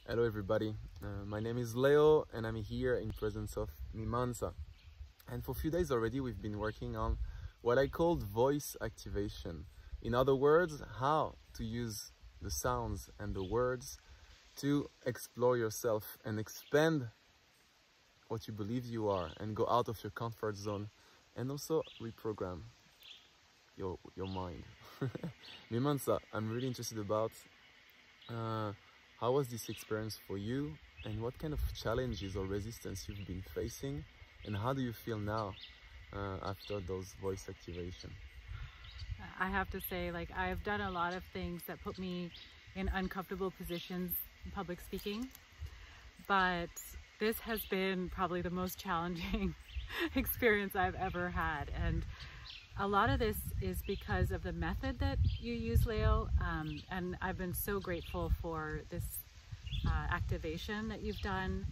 Hello everybody, my name is Leo and I'm here in presence of Mimansa. And for a few days already we've been working on what I called voice activation. In other words, how to use the sounds and the words to explore yourself and expand what you believe you are and go out of your comfort zone and also reprogram your mind. Mimansa, I'm really interested about how was this experience for you and what kind of challenges or resistance you've been facing, and how do you feel now after those voice activation? I have to say, I've done a lot of things that put me in uncomfortable positions in public speaking, but this has been probably the most challenging experience I've ever had. And a lot of this is because of the method that you use, Leo, and I've been so grateful for this activation that you've done.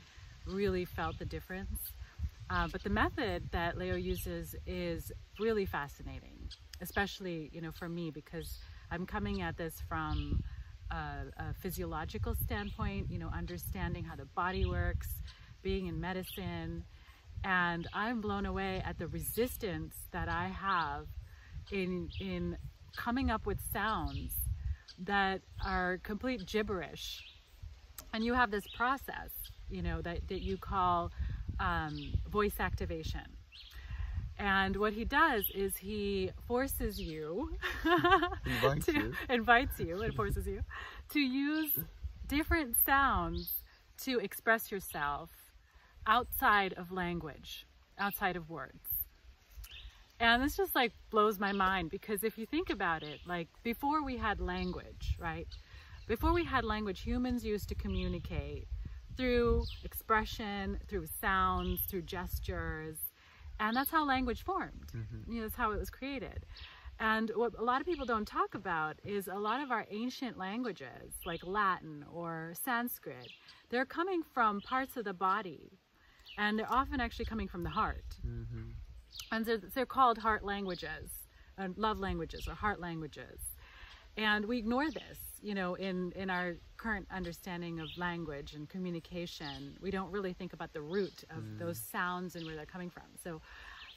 Really felt the difference. But the method that Leo uses is really fascinating, especially, for me, because I'm coming at this from a physiological standpoint, understanding how the body works, being in medicine. And I'm blown away at the resistance that I have in coming up with sounds that are complete gibberish. And you have this process, that you call voice activation. And what he does is he forces you, invites you and forces you to use different sounds to express yourself outside of language, outside of words. And this just blows my mind, because if you think about it, before we had language, right? Before we had language, humans used to communicate through expression, through sounds, through gestures, and that's how language formed. That's how it was created. And what a lot of people don't talk about is a lot of our ancient languages, like Latin or Sanskrit, they're coming from parts of the body. And they're often actually coming from the heart. And they're called heart languages, love languages, or heart languages. And we ignore this, in our current understanding of language and communication. We don't really think about the root of those sounds and where they're coming from. So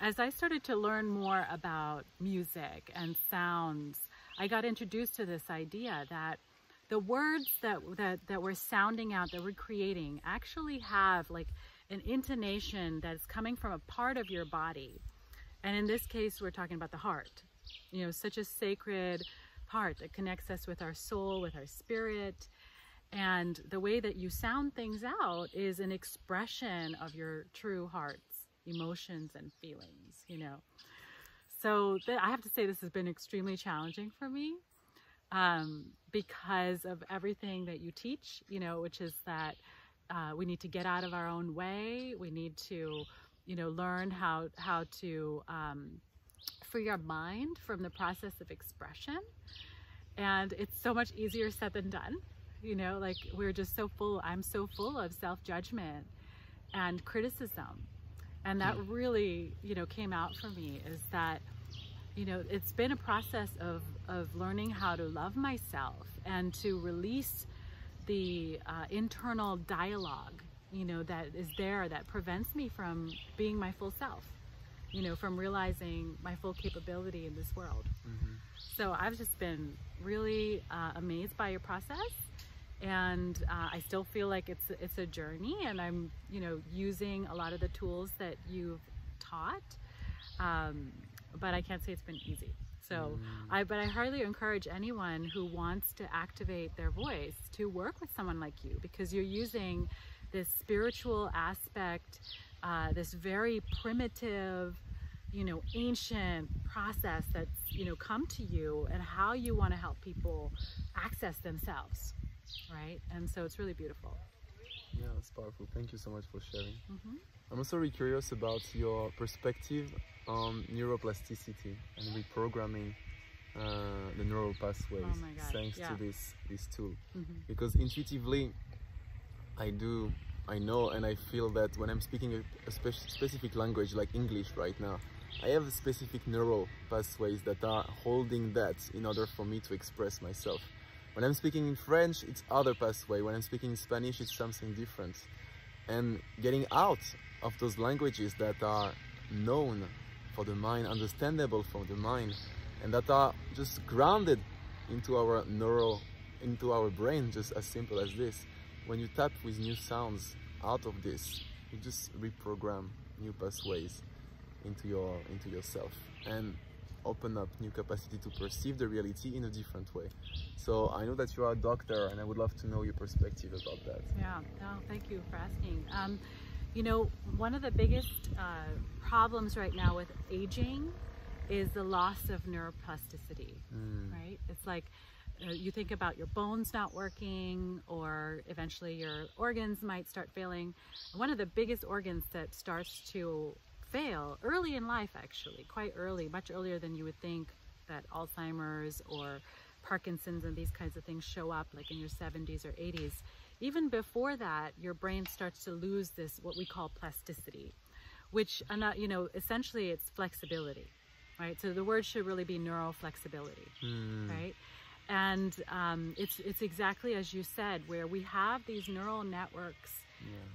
as I started to learn more about music and sounds, I got introduced to this idea that the words that we're sounding out, that we're creating, actually have an intonation that's coming from a part of your body. And in this case, we're talking about the heart, such a sacred part that connects us with our soul, with our spirit. And the way that you sound things out is an expression of your true heart's emotions and feelings, So I have to say this has been extremely challenging for me because of everything that you teach, which is that we need to get out of our own way. We need to, learn how to free our mind from the process of expression. And it's so much easier said than done. We're just so full, I'm so full of self-judgment and criticism. And that really, came out for me, is that, it's been a process of learning how to love myself and to release the internal dialogue, that is there, that prevents me from being my full self, from realizing my full capability in this world. So I've just been really amazed by your process, and I still feel like it's a journey, and I'm, using a lot of the tools that you've taught, but I can't say it's been easy. So, but I highly encourage anyone who wants to activate their voice to work with someone like you, because you're using this spiritual aspect, this very primitive, ancient process that's, come to you, and how you want to help people access themselves, right? And so it's really beautiful. Yeah, it's powerful. Thank you so much for sharing. I'm also really curious about your perspective on neuroplasticity and reprogramming the neural pathways thanks to this tool. Because intuitively, I know and I feel that when I'm speaking a specific language like English right now, I have specific neural pathways that are holding that in order for me to express myself. When I'm speaking in French, it's other pathway. When I'm speaking in Spanish, it's something different. And getting out of those languages that are known for the mind, understandable for the mind, and that are just grounded into our into our brain, just as simple as this. When you tap with new sounds out of this, you just reprogram new pathways into yourself and open up new capacity to perceive the reality in a different way. So I know that you are a doctor, and I would love to know your perspective about that. Yeah, no, thank you for asking. You know, one of the biggest problems right now with aging is the loss of neuroplasticity, right? It's like you think about your bones not working, or eventually your organs might start failing. One of the biggest organs that starts to fail early in life, actually, quite early, much earlier than you would think, that Alzheimer's or Parkinson's and these kinds of things show up, like in your 70s or 80s. Even before that, your brain starts to lose this, what we call plasticity, which, you know, essentially it's flexibility, right? So the word should really be neuroflexibility, right? And it's exactly as you said, where we have these neural networks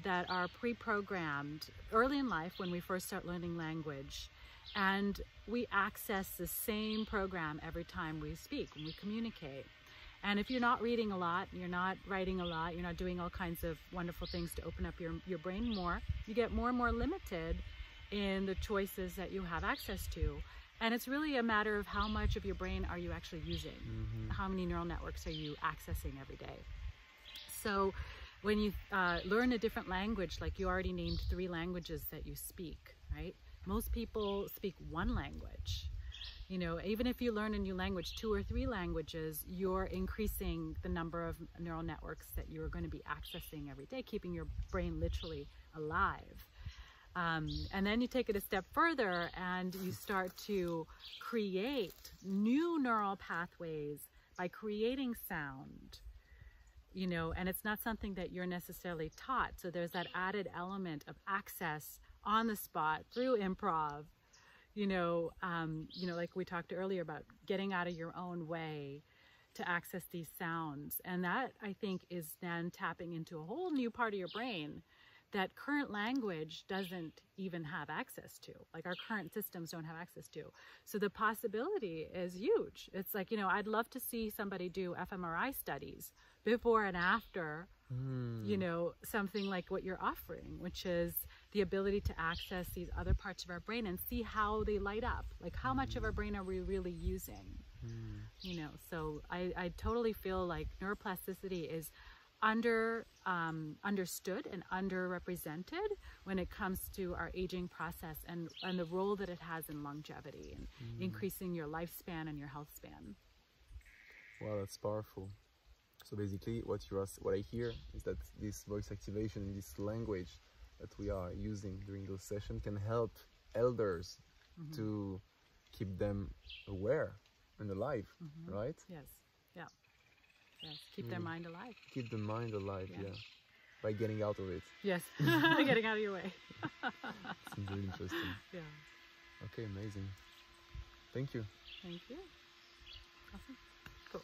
that are pre-programmed early in life when we first start learning language, and we access the same program every time we speak, when we communicate. And if you're not reading a lot, you're not writing a lot, you're not doing all kinds of wonderful things to open up your brain more, you get more and more limited in the choices that you have access to. And it's really a matter of how much of your brain are you actually using, how many neural networks are you accessing every day. So when you learn a different language, like you already named 3 languages that you speak, right? Most people speak one language. You know, even if you learn a new language, 2 or 3 languages, you're increasing the number of neural networks that you're going to be accessing every day, keeping your brain literally alive. And then you take it a step further and you start to create new neural pathways by creating sound. You know, and it's not something that you're necessarily taught. So there's that added element of access on the spot through improv, you know, like we talked earlier about getting out of your own way to access these sounds. And that, I think, is then tapping into a whole new part of your brain that current language doesn't even have access to, like our current systems don't have access to. So the possibility is huge. It's like, you know, I'd love to see somebody do fMRI studies before and after, you know, something like what you're offering, which is the ability to access these other parts of our brain and see how they light up. Like, how much of our brain are we really using? You know, so I totally feel like neuroplasticity is understood and underrepresented when it comes to our aging process and the role that it has in longevity and increasing your lifespan and your health span. Wow, that's powerful. So basically what I hear is that this voice activation in this language that we are using during those sessions can help elders to keep them aware and alive, right? Yes, yeah. Yes, keep their mind alive. Keep the mind alive, yeah. By getting out of it. Yes, getting out of your way. Seems really interesting. Yeah. Okay, amazing. Thank you. Thank you. Awesome. Cool.